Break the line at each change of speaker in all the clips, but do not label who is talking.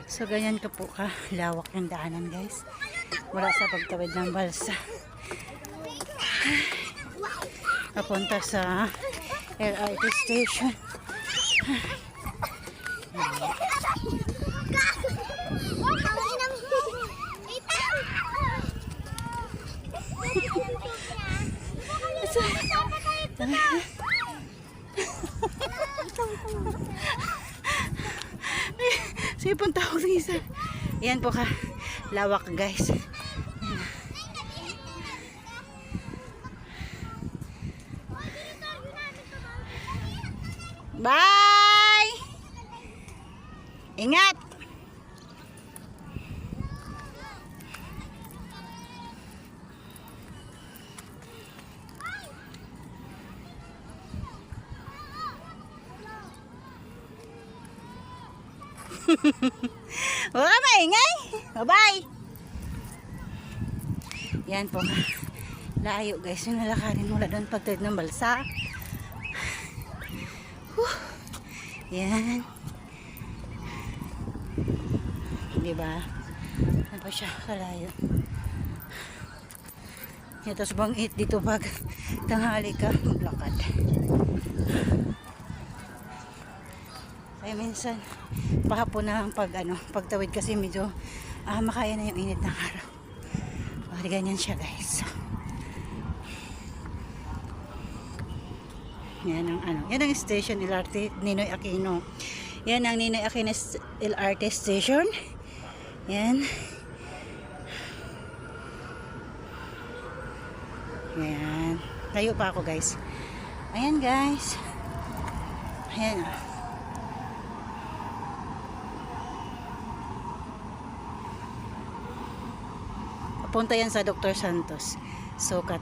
So ganyan ka po ka lawak yung daanan guys. Mula sa pagtawid ng balsa papunta sa LRT station. Sige, punta ako sa isa. Yan po ka lawak guys. Bye! Ingat! Wala maingay. Bye-bye. Yan po. Layo guys. Yung nalakarin mula doon pagtawid ng balsa. Yan. Diba? Ano pa siya kalayo. Ito sa bangit dito pag tanghali ka maglakad. Kaya minsan pahapon na ang pagtawid kasi medyo makaya na yung init ng araw. Ganyan siya guys. Yan ang yan ang station LRT Ninoy Aquino. Yan ang Ninoy Aquino LRT station. Yan. Yan. Tayo pa ako guys. Ayan guys. Ayan. Papunta yan sa Dr. Santos. Sukat.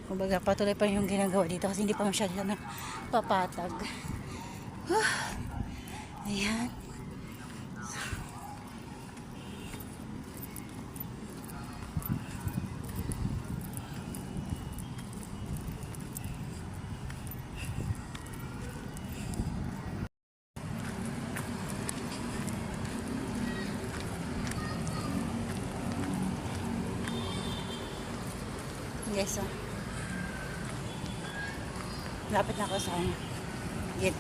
Kumbaga patuloy pa yung ginagawa dito kasi hindi pa masyado na papatag. Ayan. Yes, so. Lapit na ako sa gate.